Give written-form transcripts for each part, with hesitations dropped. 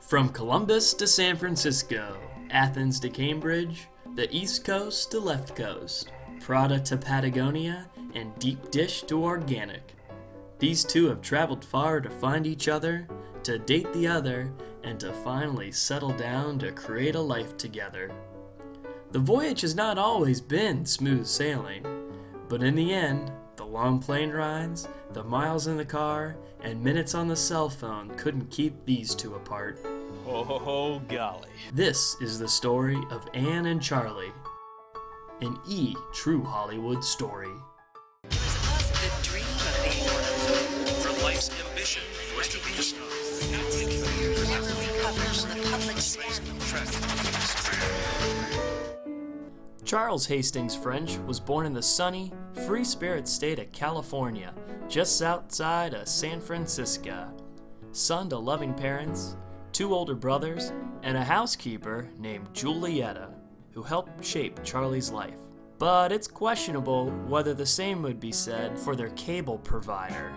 From Columbus to San Francisco, Athens to Cambridge, the East Coast to Left Coast, Prada to Patagonia, and deep dish to organic. These two have traveled far to find each other, to date the other, and to finally settle down to create a life together. The voyage has not always been smooth sailing, but in the end, the long plane rides, the miles in the car, and minutes on the cell phone couldn't keep these two apart. Oh, golly. This is the story of Anne and Charlie, an true Hollywood story. The dream of being one of For life's ambition was to be a star. the public Charles Hastings French was born in the sunny, free-spirit state of California, just outside of San Francisco. Son to loving parents, 2 older brothers, and a housekeeper named Julietta, who helped shape Charlie's life. But it's questionable whether the same would be said for their cable provider.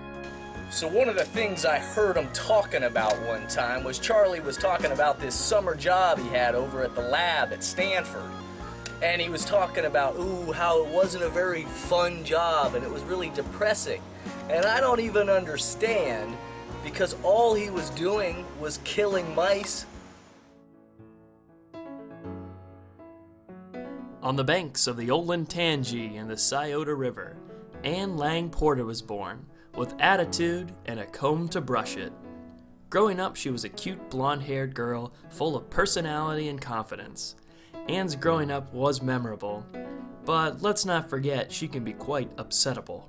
So one of the things I heard him talking about one time was Charlie was talking about this summer job he had over at the lab at Stanford. And he was talking about, how it wasn't a very fun job and it was really depressing. And I don't even understand, because all he was doing was killing mice. On the banks of the Olentangy and the Scioto River, Anne Lang Porter was born, with attitude and a comb to brush it. Growing up, she was a cute blonde-haired girl full of personality and confidence. Anne's growing up was memorable, but let's not forget she can be quite upsettable.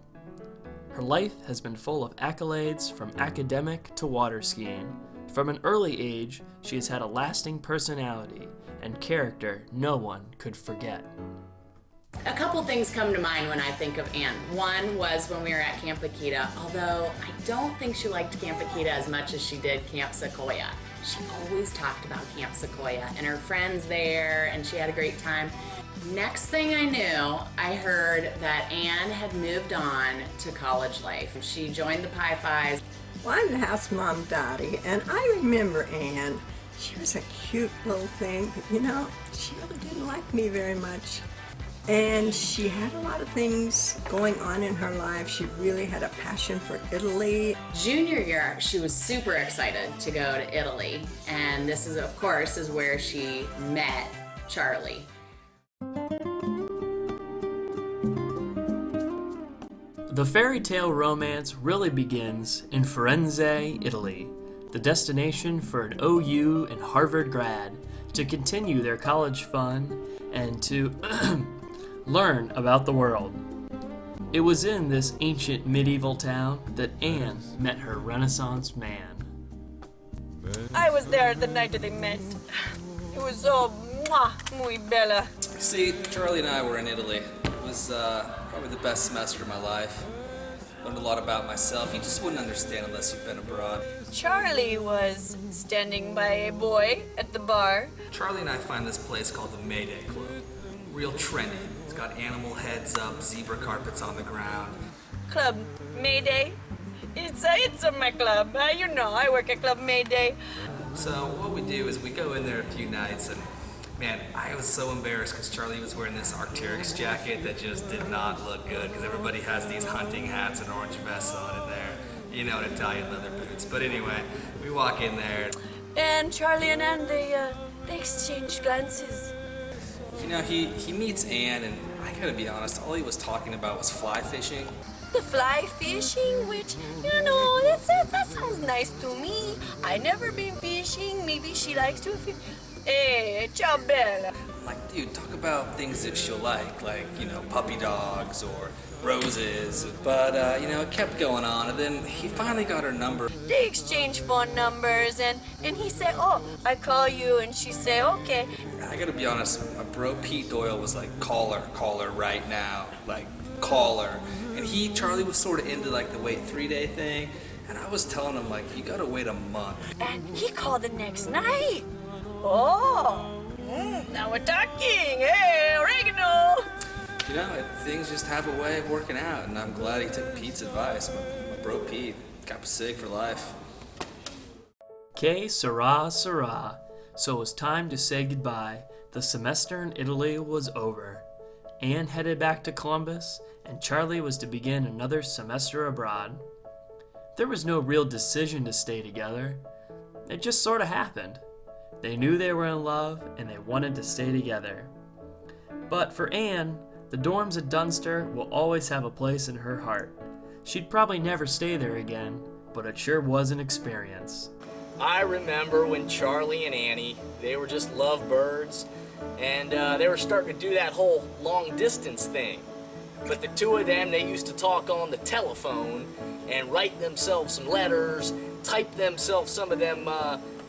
Her life has been full of accolades, from academic to water skiing. From an early age, she has had a lasting personality and character no one could forget. A couple things come to mind when I think of Anne. One was when we were at Camp Akita, although I don't think she liked Camp Akita as much as she did Camp Sequoia. She always talked about Camp Sequoia and her friends there, and she had a great time. Next thing I knew, I heard that Anne had moved on to college life. She joined the Pi Phis. Well, I'm the house mom, Dottie, and I remember Anne. She was a cute little thing, but she really didn't like me very much. And she had a lot of things going on in her life. She really had a passion for Italy. Junior year, she was super excited to go to Italy, and this is, of course, is where she met Charlie. The fairy tale romance really begins in Firenze, Italy, the destination for an OU and Harvard grad to continue their college fun and to learn about the world. It was in this ancient medieval town that Anne met her Renaissance man. I was there the night that they met. It was so muy bella. See, Charlie and I were in Italy. It was probably the best semester of my life. Learned a lot about myself. You just wouldn't understand unless you've been abroad. Charlie was standing by a boy at the bar. Charlie and I find this place called the Mayday Club. Real trendy. It's got animal heads up, zebra carpets on the ground. Club Mayday. It's my club. I work at Club Mayday. So what we do is we go in there a few nights, and man, I was so embarrassed because Charlie was wearing this Arc'teryx jacket that just did not look good, because everybody has these hunting hats and orange vests on in there. And Italian leather boots. But anyway, we walk in there. And Charlie and Anne, they exchanged glances. He meets Anne, and I gotta be honest, all he was talking about was fly fishing. The fly fishing, which, that sounds nice to me. I never been fishing. Maybe she likes to fish. Hey, ciao bella. Like, dude, talk about things that she'll like, puppy dogs or roses. But, it kept going on, and then he finally got her number. They exchanged phone numbers, and he said, I call you, and she said, okay. I gotta be honest, my bro Pete Doyle was like, call her right now, call her. And Charlie was sort of into the wait 3-day thing, and I was telling him you gotta wait a month. And he called the next night. Oh, now we're talking. Hey, oregano. Things just have a way of working out, and I'm glad he took Pete's advice. My bro Pete, got sick for life. Que sera, sera. So it was time to say goodbye. The semester in Italy was over. Anne headed back to Columbus, and Charlie was to begin another semester abroad. There was no real decision to stay together. It just sort of happened. They knew they were in love, and they wanted to stay together. But for Anne, the dorms at Dunster will always have a place in her heart. She'd probably never stay there again, but it sure was an experience. I remember when Charlie and Annie, they were just lovebirds, and they were starting to do that whole long distance thing. But the two of them, they used to talk on the telephone and write themselves some letters, type themselves some of them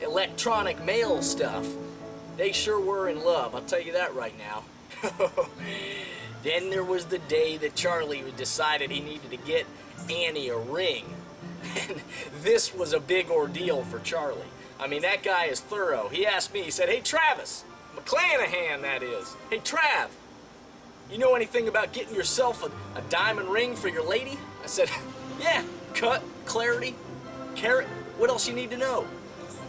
electronic mail stuff. They sure were in love, I'll tell you that right now. Then there was the day that Charlie decided he needed to get Annie a ring. And this was a big ordeal for Charlie. I mean, that guy is thorough. He asked me, he said, "Hey, Travis, McClanahan, that is. Hey, Trav, you know anything about getting yourself a diamond ring for your lady?" I said, "Yeah, cut, clarity, carat, what else you need to know?"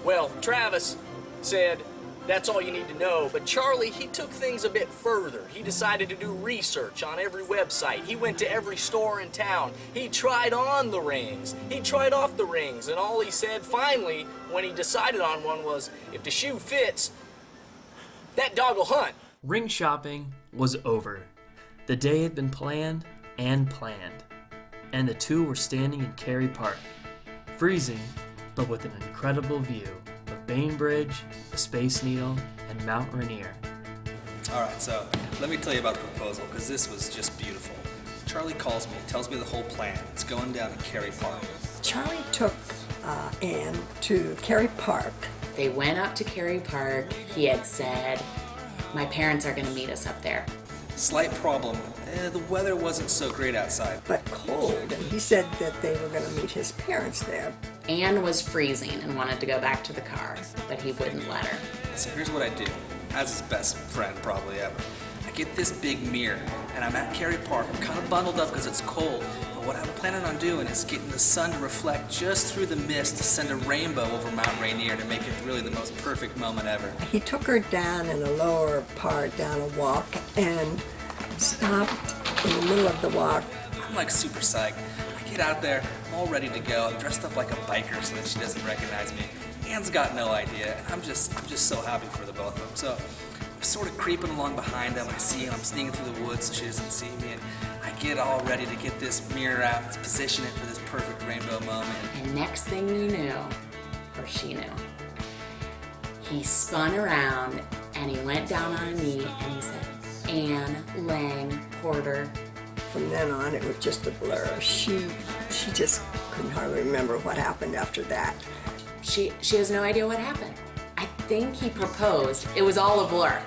Well, Travis said, "That's all you need to know." But Charlie, he took things a bit further. He decided to do research on every website. He went to every store in town. He tried on the rings. He tried off the rings. And all he said finally, when he decided on one, was, if the shoe fits, that dog will hunt. Ring shopping was over. The day had been planned and planned. And the two were standing in Cary Park, freezing, but with an incredible view of Bainbridge, the Space Needle, and Mount Rainier. Alright, so let me tell you about the proposal, because this was just beautiful. Charlie calls me, tells me the whole plan. It's going down to Cary Park. Charlie took Anne to Cary Park. They went up to Cary Park. He had said, "My parents are going to meet us up there." Slight problem. The weather wasn't so great outside. But cold, and he said that they were going to meet his parents there. Anne was freezing and wanted to go back to the car, but he wouldn't let her. So here's what I do, as his best friend probably ever. I get this big mirror, and I'm at Cary Park. I'm kind of bundled up because it's cold, but what I'm planning on doing is getting the sun to reflect just through the mist to send a rainbow over Mount Rainier to make it really the most perfect moment ever. He took her down in a lower part, down a walk, and stopped in the middle of the walk. I'm like super psyched. I get out there, I'm all ready to go. I'm dressed up like a biker so that she doesn't recognize me. Anne's got no idea, and I'm just so happy for the both of them. So I'm sort of creeping along behind them. I see him, I'm sneaking through the woods so she doesn't see me, and I get all ready to get this mirror out and position it for this perfect rainbow moment. And next thing you knew, or she knew, he spun around and he went down on a knee and he said, "Anne Lang Porter." From then on, it was just a blur. She just couldn't hardly remember what happened after that. She has no idea what happened. I think he proposed. It was all a blur.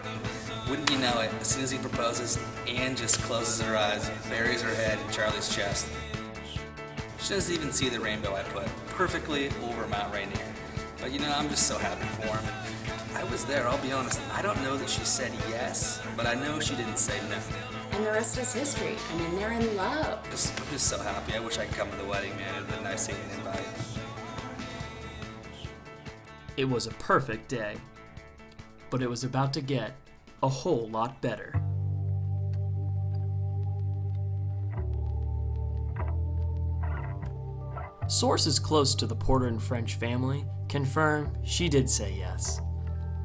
Wouldn't you know it, as soon as he proposes, Anne just closes her eyes, buries her head in Charlie's chest. She doesn't even see the rainbow I put perfectly over Mount Rainier. But you know, I'm just so happy for him. I was there, I'll be honest. I don't know that she said yes, but I know she didn't say no. And the rest is history. I mean, they're in love. I'm just so happy. I wish I could come to the wedding, man. It would have been nice seeing an invite. It was a perfect day, but it was about to get a whole lot better. Sources close to the Porter and French family confirm she did say yes.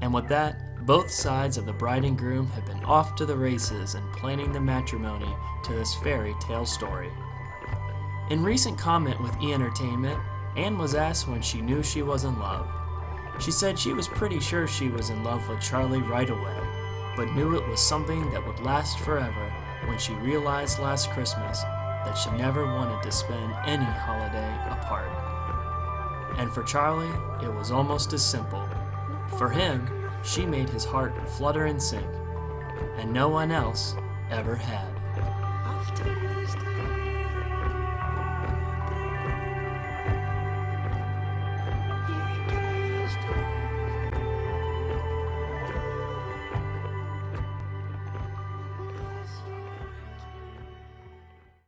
And with that, both sides of the bride and groom have been off to the races and planning the matrimony to this fairy tale story. In recent comment with E! Entertainment, Anne was asked when she knew she was in love. She said she was pretty sure she was in love with Charlie right away, but knew it was something that would last forever when she realized last Christmas that she never wanted to spend any holiday apart. And for Charlie, it was almost as simple. For him, she made his heart flutter and sink, and no one else ever had.